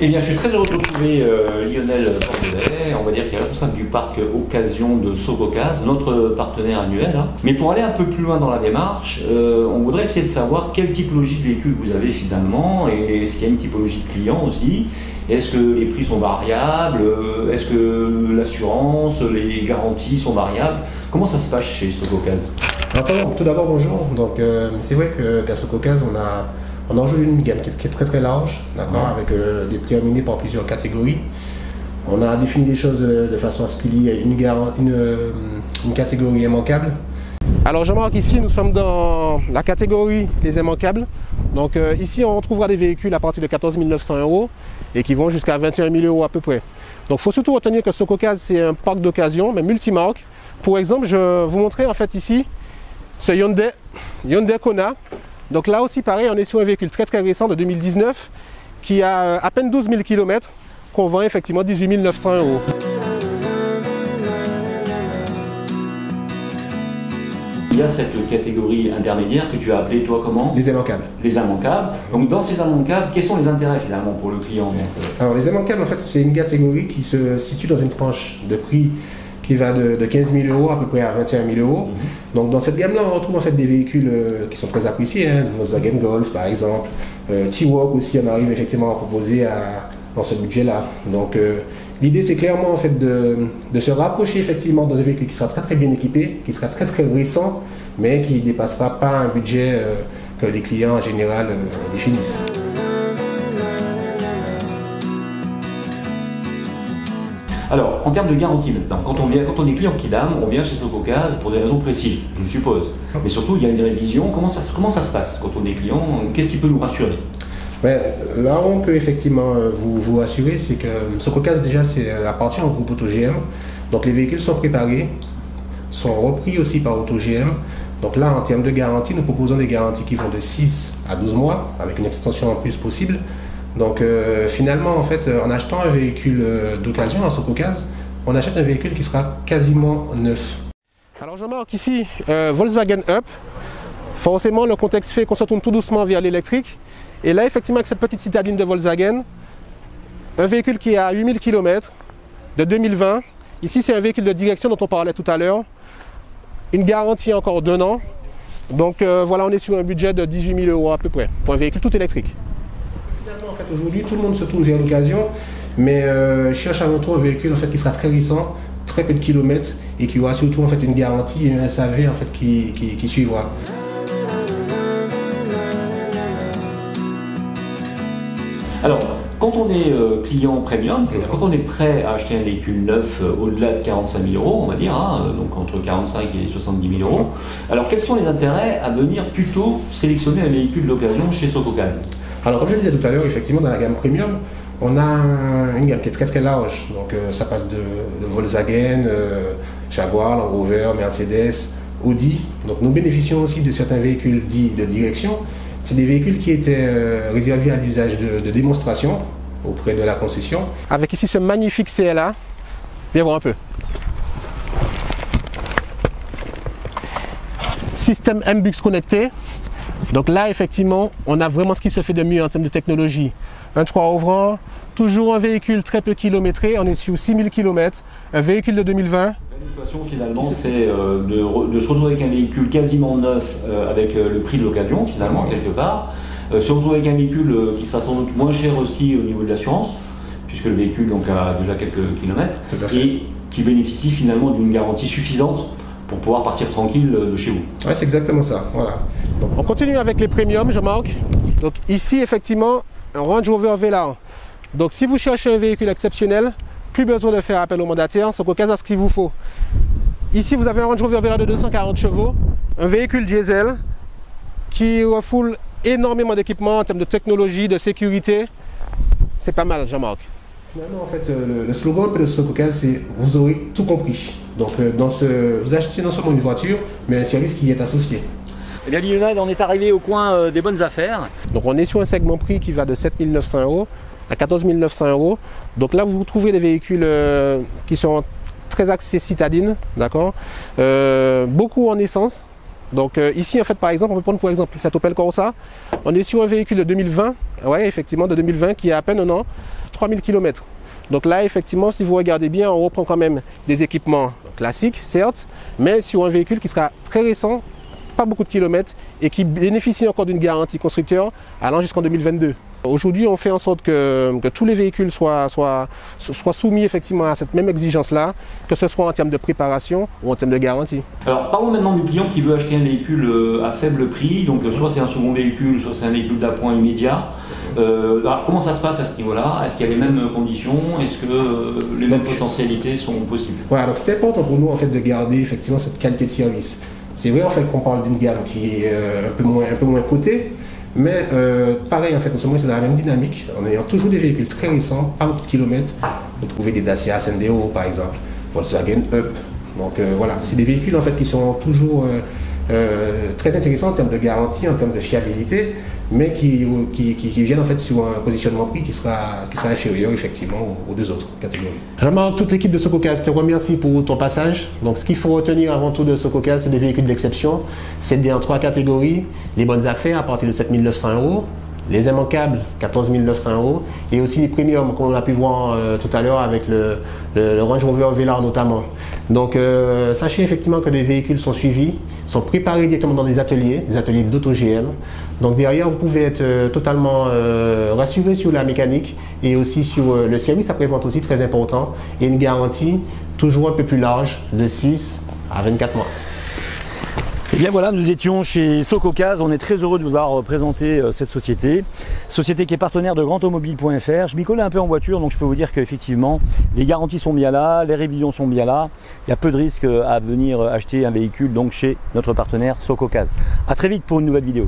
Eh bien, je suis très heureux de retrouver Lionel Bordelais, on va dire qu'il est responsable du parc Occasion de Sococaz, notre partenaire annuel. Hein. Mais pour aller un peu plus loin dans la démarche, on voudrait essayer de savoir quelle typologie de véhicule vous avez finalement, et est-ce qu'il y a une typologie de clients aussi? Est-ce que les prix sont variables? Est-ce que l'assurance, les garanties sont variables? Comment ça se passe chez Sococaz? Alors, tout d'abord, bonjour. Donc, c'est vrai qu'à Sococaz, on a aujourd'hui une gamme qui est très très large, d'accord, avec déterminée par plusieurs catégories. On a défini les choses de façon à ce qu'il y ait une catégorie immanquable. Alors Jean-Marc, ici nous sommes dans la catégorie les immanquables. Donc ici on trouvera des véhicules à partir de 14 900 € et qui vont jusqu'à 21 000 € à peu près. Donc il faut surtout retenir que Sococaz c'est un parc d'occasion, mais multimarque. Pour exemple, je vais vous montrer en fait ici ce Hyundai Kona. Donc là aussi pareil, on est sur un véhicule très très récent de 2019 qui a à peine 12 000 km qu'on vend effectivement 18 900 €. Il y a cette catégorie intermédiaire que tu as appelée toi comment? Les immanquables. Les immanquables. Donc dans ces immanquables, quels sont les intérêts finalement pour le client? Alors les immanquables en fait c'est une catégorie qui se situe dans une tranche de prix qui va de 15 000 € à peu près à 21 000 €. Donc dans cette gamme-là, on retrouve en fait des véhicules qui sont très appréciés, hein, Volkswagen Golf par exemple, T-Roc aussi, on arrive effectivement à proposer dans ce budget-là. Donc l'idée c'est clairement en fait de se rapprocher effectivement d'un véhicule qui sera très très bien équipé, qui sera très très récent, mais qui ne dépassera pas un budget que les clients en général définissent. Alors, en termes de garantie maintenant, quand on est client Quidam, on vient chez Sococaz pour des raisons précises, je suppose. Mais surtout, il y a une révision. Comment ça se passe quand on est client? Qu'est-ce qui peut nous rassurer? Là où on peut effectivement vous rassurer, c'est que Sococaz déjà appartient au groupe AutoGM. Donc les véhicules sont préparés, sont repris aussi par AutoGM. Donc là, en termes de garantie, nous proposons des garanties qui vont de 6 à 12 mois, avec une extension en plus possible. Donc finalement, en fait, en achetant un véhicule d'occasion à Sococaz, on achète un véhicule qui sera quasiment neuf. Alors Jean-Marc, ici, Volkswagen Up. Forcément, le contexte fait qu'on se tourne tout doucement vers l'électrique. Et là, effectivement, avec cette petite citadine de Volkswagen, un véhicule qui est à 8000 km de 2020. Ici, c'est un véhicule de direction dont on parlait tout à l'heure. Une garantie encore d'1 an. Donc voilà, on est sur un budget de 18 000 € à peu près pour un véhicule tout électrique. Finalement, en fait, aujourd'hui, tout le monde se tourne vers l'occasion, mais cherche avant tout un véhicule en fait, qui sera très récent, très peu de kilomètres et qui aura surtout en fait, une garantie et un SAV en fait, qui suivra. Alors, quand on est client premium, c'est-à-dire quand on est prêt à acheter un véhicule neuf au-delà de 45 000 €, on va dire, hein, donc entre 45 et 70 000 €, alors quels sont les intérêts à venir plutôt sélectionner un véhicule d'occasion chez Sococaz? Alors comme je le disais tout à l'heure, effectivement dans la gamme premium, on a une gamme qui est très très large. Donc ça passe de Volkswagen, Jaguar, Land Rover, Mercedes, Audi. Donc nous bénéficions aussi de certains véhicules dits de direction. C'est des véhicules qui étaient réservés à l'usage de démonstration auprès de la concession. Avec ici ce magnifique CLA, viens voir un peu. Système MBUX connecté. Donc là, effectivement, on a vraiment ce qui se fait de mieux en termes de technologie. Un 3 ouvrant, toujours un véhicule très peu kilométré, on est sur 6000 km, un véhicule de 2020. La situation finalement, c'est de se retrouver avec un véhicule quasiment neuf avec le prix de l'occasion finalement, quelque part. Se retrouver avec un véhicule qui sera sans doute moins cher aussi au niveau de l'assurance, puisque le véhicule donc, a déjà quelques kilomètres, et qui bénéficie finalement d'une garantie suffisante pour pouvoir partir tranquille de chez vous. Oui, c'est exactement ça. Voilà. Donc, on continue avec les premiums, Jean-Marc. Donc ici, effectivement, un Range Rover Velar. Donc si vous cherchez un véhicule exceptionnel, plus besoin de faire appel au mandataire, Sococaz a ce qu'il vous faut. Ici, vous avez un Range Rover Velar de 240 chevaux, un véhicule diesel qui refoule énormément d'équipements en termes de technologie, de sécurité. C'est pas mal, Jean-Marc. Finalement, en fait, le slogan de Sococaz, c'est « Vous aurez tout compris ». Donc, vous achetez non seulement une voiture, mais un service qui y est associé. Eh bien, Lionel, on est arrivé au coin des bonnes affaires. Donc, on est sur un segment prix qui va de 7 900 € à 14 900 €. Donc là, vous trouvez des véhicules qui sont très axés citadines, d'accord, beaucoup en essence. Donc ici, en fait, par exemple, on peut prendre pour exemple cette Opel Corsa. On est sur un véhicule de 2020, ouais, effectivement, de 2020, qui a à peine un an, 3000 km. Donc là, effectivement, si vous regardez bien, on reprend quand même des équipements classiques, certes, mais sur un véhicule qui sera très récent, pas beaucoup de kilomètres, et qui bénéficie encore d'une garantie constructeur allant jusqu'en 2022. Aujourd'hui, on fait en sorte que tous les véhicules soient soumis effectivement à cette même exigence-là, que ce soit en termes de préparation ou en termes de garantie. Alors, parlons maintenant du client qui veut acheter un véhicule à faible prix, donc soit c'est un second véhicule, soit c'est un véhicule d'appoint immédiat. Alors, comment ça se passe à ce niveau-là? Est-ce qu'il y a les mêmes conditions? Est-ce que les mêmes potentialités sont possibles? Voilà, donc c'est important pour nous en fait de garder effectivement cette qualité de service. C'est vrai en fait qu'on parle d'une gamme qui est un peu moins cotée. Mais pareil, en fait, c'est dans la même dynamique, en ayant toujours des véhicules très récents, pas beaucoup de kilomètres. Vous trouvez des Dacia Sandero, par exemple, Volkswagen Up. Donc voilà, c'est des véhicules en fait qui sont toujours très intéressants en termes de garantie, en termes de fiabilité, mais qui viennent en fait sur un positionnement prix qui sera inférieur effectivement aux deux autres catégories. Jean-Marc, toute l'équipe de Sococaz te remercie pour ton passage. Donc ce qu'il faut retenir avant tout de Sococaz, c'est des véhicules d'exception. C'est en 3 catégories: les bonnes affaires à partir de 7 900 €, les immanquables 14 900 € et aussi les premiums comme on a pu voir tout à l'heure avec le Range Rover Velar notamment. Donc sachez effectivement que les véhicules sont suivis, sont préparés directement dans des ateliers d'AutoGM. Donc derrière vous pouvez être totalement rassuré sur la mécanique et aussi sur le service après-vente aussi très important, et une garantie toujours un peu plus large de 6 à 24 mois. Et bien voilà, nous étions chez Sococaz, on est très heureux de vous avoir présenté cette société qui est partenaire de grandautomobile.fr. Je m'y connais un peu en voiture, donc je peux vous dire qu'effectivement les garanties sont bien là, les révisions sont bien là, il y a peu de risques à venir acheter un véhicule donc chez notre partenaire Sococaz. A très vite pour une nouvelle vidéo.